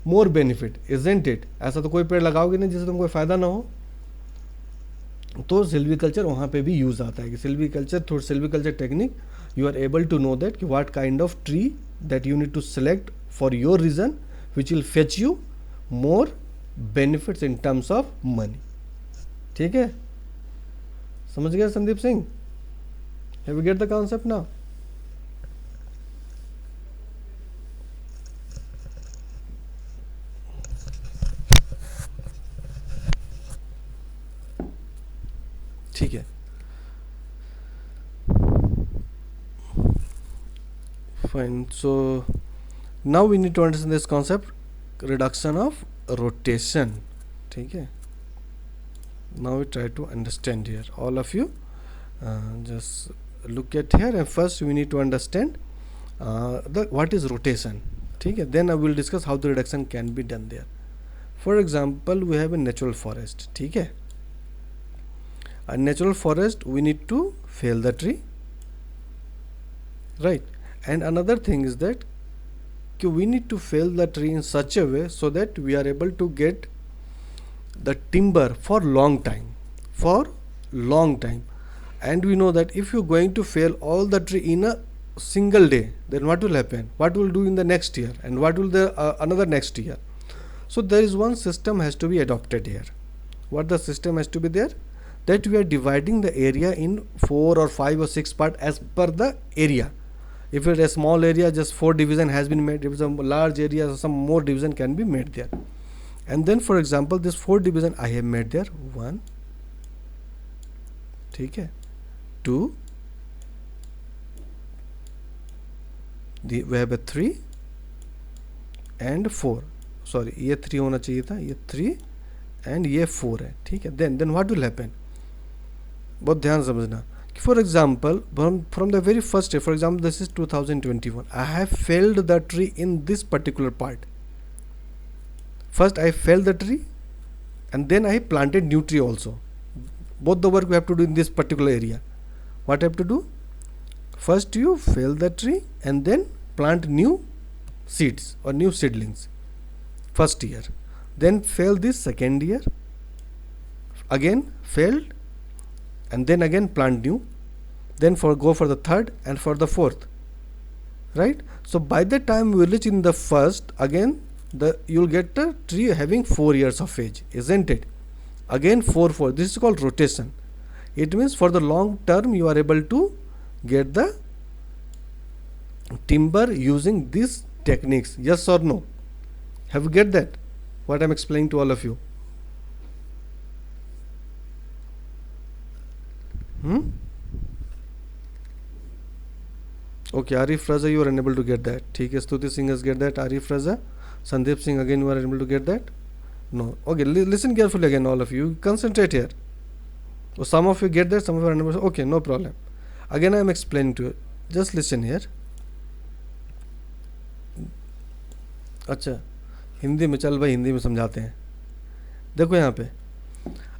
more benefit, isn't it? ऐसा तो कोई पेड़ लगाओगे नहीं जिससे तुमको फ़ायदा ना हो. तो सिल्वीकल्चर वहाँ पे भी यूज़ आता है कि silviculture through silviculture technique you are able to know that what kind of tree that you need to select for your region, which will fetch you more benefits in terms of money. ठीक है, समझ गया Sandeep Singh? Have you get the concept now? ठीक है, fine. So now we need to understand this concept, reduction of rotation. ठीक है, now we try to understand here. All of you just look at here, and first we need to understand what is rotation. ठीक है, then I will discuss how the reduction can be done there. For example, we have a natural forest. ठीक है, a natural forest, we need to fell the tree, right? And another thing is that we need to fell the tree in such a way so that we are able to get the timber for long time, and we know that if you're going to fell all the tree in a single day, then what will happen, what will do in the next year, and what will the another next year. So there is one system has to be adopted here. What the system has to be there, that we are dividing the area in 4 or 5 or 6 part as per the area. If it is a small area, just 4 division has been made. If it's a large area, some more division can be made there. And then for example, this 4 division I have made there, 1, ठीक है, 2, we have a 3 and 4. Sorry, ये 3 होना चाहिए था, ये 3 and ये 4 है. ठीक है, then what will happen, बहुत ध्यान समझना. For example, from the very first day, for example, this is 2021, I have felled the tree in this particular part. First I felled the tree and then I planted new tree also. Both the work we have to do in this particular area. What I have to do? First you fell the tree and then plant new seeds or new seedlings first year. Then fell this second year, again felled, and then again plant new, then go for the third and for the fourth, right? So by the time we reach in the first, again you'll get a tree having 4 years of age, isn't it? Again 4. This is called rotation. It means for the long term you are able to get the timber using these techniques. Yes or no? Have you get that, what I'm explaining to all of you? Okay, Arif Raza, you are unable to get that. ठीक है, Stuti Singh has get that. Arif Raza, Sandeep Singh, again you are unable to get that. No. Okay, listen carefully again, all of you. Concentrate here. So some of you get that, some of you are unable. Okay, no problem. Again I am explaining to you. Just listen here. अच्छा, हिंदी में, चल भाई हिंदी में समझाते हैं. देखो यहाँ पे,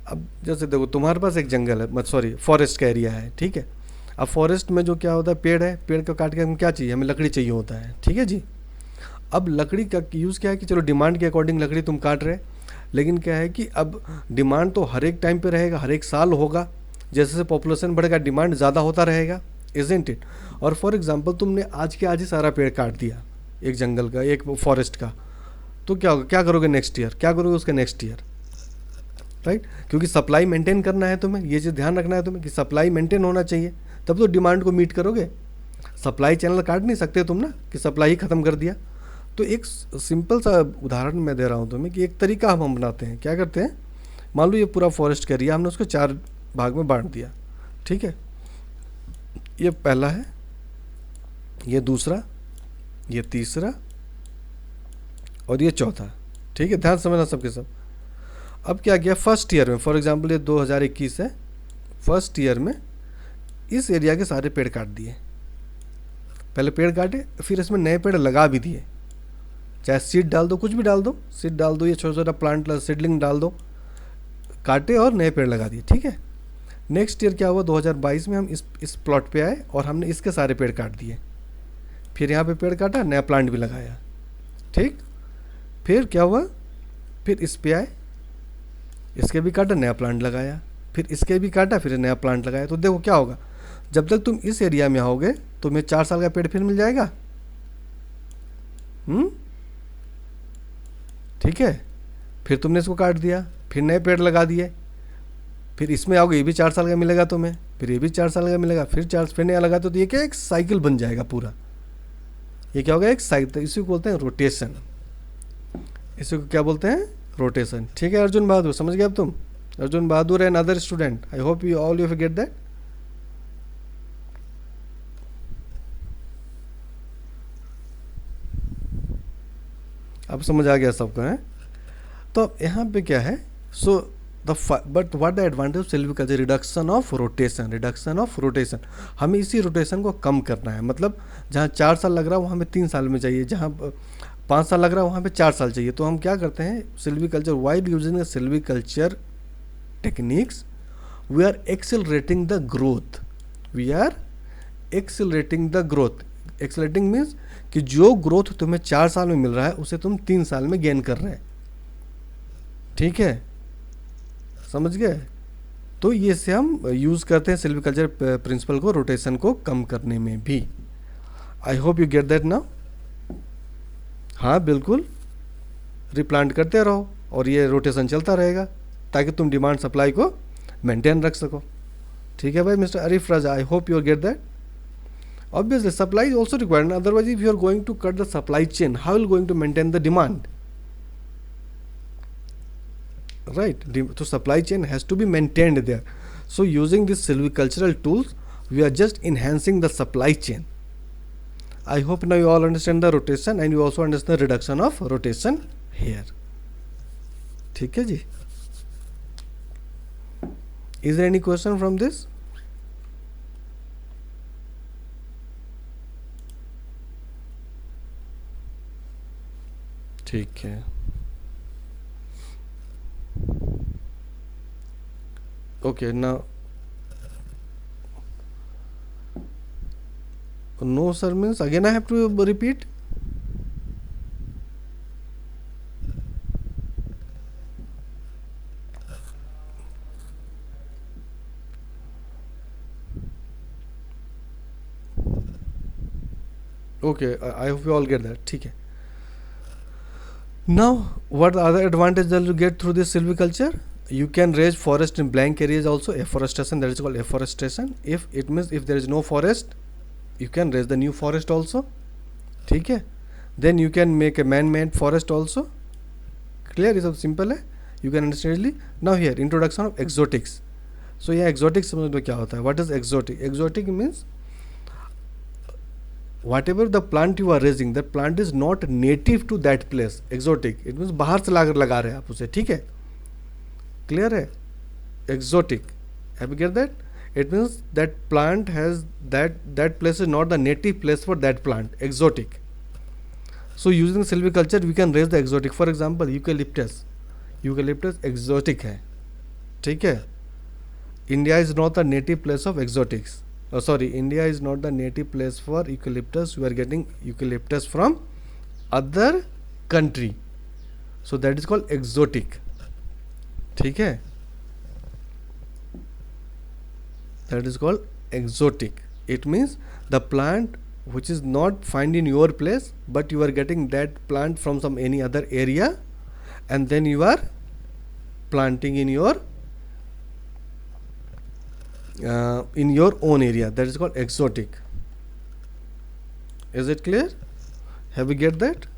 अब जैसे देखो तुम्हारे पास एक जंगल है, सॉरी फॉरेस्ट का एरिया है. ठीक है, अब फॉरेस्ट में जो क्या होता है, पेड़ है, पेड़ को काट के हमें क्या चाहिए, हमें लकड़ी चाहिए होता है. ठीक है जी. अब लकड़ी का यूज़ क्या है कि चलो डिमांड के अकॉर्डिंग लकड़ी तुम काट रहे, लेकिन क्या है कि अब डिमांड तो हर एक टाइम पे रहेगा, हर एक साल होगा. जैसे जैसे पॉपुलेशन बढ़ेगा डिमांड ज़्यादा होता रहेगा, इज़न्ट इट? और फॉर एग्जांपल तुमने आज के आज ही सारा पेड़ काट दिया, एक जंगल का, एक फॉरेस्ट का, तो क्या होगा, क्या करोगे नेक्स्ट ईयर, क्या करोगे उसके नेक्स्ट ईयर, राइट? क्योंकि सप्लाई मेंटेन करना है तुम्हें, ये चीज़ ध्यान रखना है तुम्हें कि सप्लाई मेंटेन होना चाहिए, तब तो डिमांड को मीट करोगे. सप्लाई चैनल काट नहीं सकते तुम ना कि सप्लाई ही ख़त्म कर दिया. तो एक सिंपल सा उदाहरण मैं दे रहा हूँ तुम्हें कि एक तरीका हम बनाते हैं. क्या करते हैं, मान लो ये पूरा फॉरेस्ट का एरिया हमने उसको 4 भाग में बांट दिया. ठीक है, ये पहला है, ये दूसरा, ये तीसरा और ये चौथा. ठीक है, ध्यान समझना सबके सब. अब क्या किया, फर्स्ट ईयर में, फॉर एग्जांपल ये 2021 है, फर्स्ट ईयर में इस एरिया के सारे पेड़ काट दिए. पहले पेड़ काटे, फिर इसमें नए पेड़ लगा भी दिए. चाहे सीड डाल दो, कुछ भी डाल दो, सीड डाल दो, ये छोटा छोटा प्लांट सीडलिंग डाल दो, काटे और नए पेड़ लगा दिए. ठीक है, नेक्स्ट ईयर क्या हुआ, 2022 में हम इस प्लॉट पे आए और हमने इसके सारे पेड़ काट दिए. फिर यहाँ पे पेड़ काटा, नया प्लांट भी लगाया. ठीक, फिर क्या हुआ, फिर इस पे आए, इसके भी काटा, नया प्लांट लगाया, फिर इसके भी काटा, फिर नया प्लांट लगाया. तो देखो क्या होगा, जब तक तुम इस एरिया में आओगे तुम्हें 4 साल का पेड़ फिर मिल जाएगा। ठीक है, फिर तुमने इसको काट दिया, फिर नए पेड़ लगा दिए, फिर इसमें आओगे, ये भी 4 साल का मिलेगा तुम्हें, फिर ये भी 4 साल का मिलेगा, फिर नया लगा, तो ये क्या एक साइकिल बन जाएगा पूरा। ये क्या होगा, एक साइकिल। तो इसी को बोलते हैं रोटेशन, इसी को क्या बोलते हैं, रोटेशन। ठीक है अर्जुन बहादुर, समझ गए अब तुम? Arjun Bahadur and other student, I hope you all you get that. अब समझ आ गया सबको है? तो यहाँ पे क्या है, so but what the advantage of silviculture, reduction of rotation, reduction of rotation. हमें इसी रोटेशन को कम करना है, मतलब जहाँ 4 साल लग रहा है वहाँ हमें 3 साल में चाहिए, जहाँ 5 साल लग रहा है वहाँ पे 4 साल चाहिए। तो हम क्या करते हैं, silviculture, while using silviculture techniques we are accelerating the growth, we are accelerating the growth. Accelerating means कि जो ग्रोथ तुम्हें 4 साल में मिल रहा है उसे तुम 3 साल में गेन कर रहे हैं। ठीक है, समझ गए? तो ये से हम यूज़ करते हैं सिल्विकल्चर प्रिंसिपल को रोटेशन को कम करने में भी। आई hope you get that now. हाँ बिल्कुल, रिप्लांट करते रहो और ये रोटेशन चलता रहेगा ताकि तुम डिमांड सप्लाई को मेंटेन रख सको। ठीक है भाई mister Arif Raja, I hope you get that. Obviously, supply is also required. Otherwise, if you are going to cut the supply chain, how are you going to maintain the demand? Right? So supply chain has to be maintained there. So using these silvicultural tools, we are just enhancing the supply chain. I hope now you all understand the rotation and you also understand the reduction of rotation here. ठीक है जी? Is there any question from this? ठीक है, okay, now no sir means again I have to repeat. Okay, I hope you all get that. ठीक है, now what other advantage that you get through this silviculture? You can raise forest in blank areas also, afforestation, that is called afforestation. If it means if there is no forest, you can raise the new forest also. ठीक है, then you can make a man-made forest also. Clear? ये सब simple है, you can understand easily. Now here introduction of exotics. So यहाँ exotic समझ लो क्या होता है. What is exotic? Exotic means whatever the plant you are raising, that plant is not native to that place. Exotic it means बाहर से लाकर लगा रहे हैं आप उसे. ठीक है, क्लियर है? Exotic, have you get that? It means that plant has that place is not the native place for that plant. Exotic. So using silviculture we can raise the exotic. For example, eucalyptus. Eucalyptus exotic है. ठीक है, India is not the native place of exotics. Oh, sorry, India is not the native place for eucalyptus. We are getting eucalyptus from other country, so that is called exotic. ठीक है, that is called exotic. It means the plant which is not found in your place, but you are getting that plant from some any other area, and then you are planting in your own area. That is called exotic. Is it clear? Have you get that?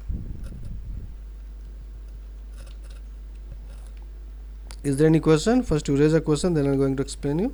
Is there any question? First you raise a question, then I'm going to explain you.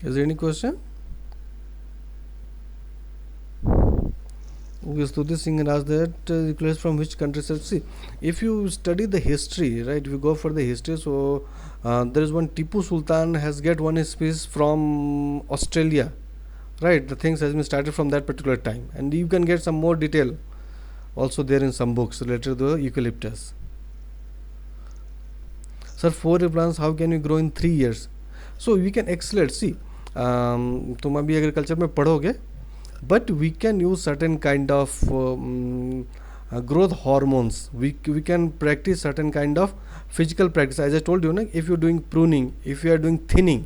Is there any question? Stuti Singh asked that place from which country? So see, if you study the history, right? If you go for the history, so there is one Tipu Sultan has get one species from Australia, right? The things has been started from that particular time, and you can get some more detail also there in some books related to the eucalyptus. Sir, 4 plants, how can you grow in 3 years? So we can accelerate. See, तुम अभी agriculture में पढ़ोगे, but we can use certain kind of growth hormones. We can practice certain kind of physical practice. As I told you, if you're doing pruning, if you are doing thinning,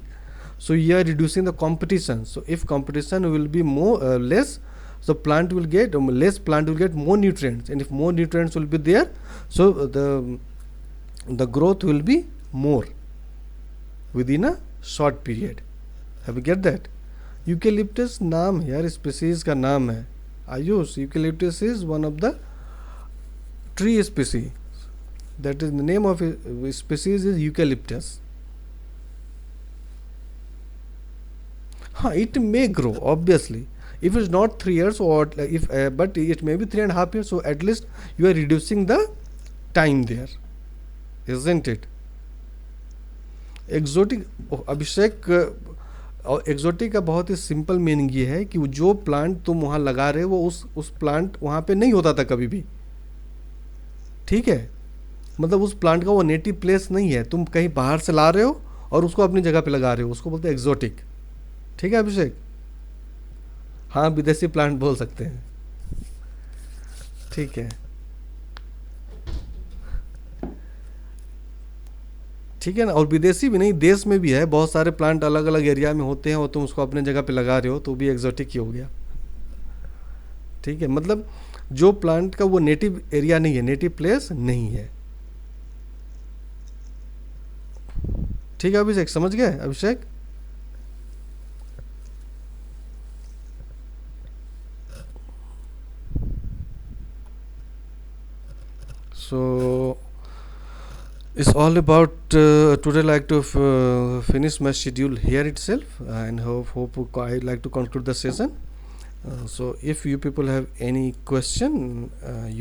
so you are reducing the competition. So if competition will be more less, so plant will get less, plant will get more nutrients, and if more nutrients will be there, so the growth will be more within a short period. Have you get that? Eucalyptus नाम है यार, species का नाम है Ayush. Eucalyptus is one of the tree species, that is the name of species is eucalyptus. हाँ, it may grow obviously if it's not 3 years, or if but it may be 3.5 years, so at least you are reducing the time there, isn't it? Exotic, अभिषेक, और exotic का बहुत ही simple meaning ये है कि जो plant तुम वहाँ लगा रहे हो वो उस प्लांट वहाँ पे नहीं होता था कभी भी. ठीक है, मतलब उस प्लांट का वो नेटिव प्लेस नहीं है, तुम कहीं बाहर से ला रहे हो और उसको अपनी जगह पे लगा रहे हो, उसको बोलते हैं एक्जोटिक. ठीक है अभिषेक? हाँ, विदेशी प्लांट बोल सकते हैं. ठीक है, ठीक है ना. और विदेशी भी नहीं, देश में भी है, बहुत सारे प्लांट अलग अलग एरिया में होते हैं और तुम उसको अपने जगह पे लगा रहे हो तो भी एक्जोटिक ही हो गया. ठीक है, मतलब जो प्लांट का वो नेटिव एरिया नहीं है, नेटिव प्लेस नहीं है. ठीक है अभिषेक, समझ गए अभिषेक? So it's all about today. Like to finish my schedule here itself, and hope I like to conclude the session. So if you people have any question, you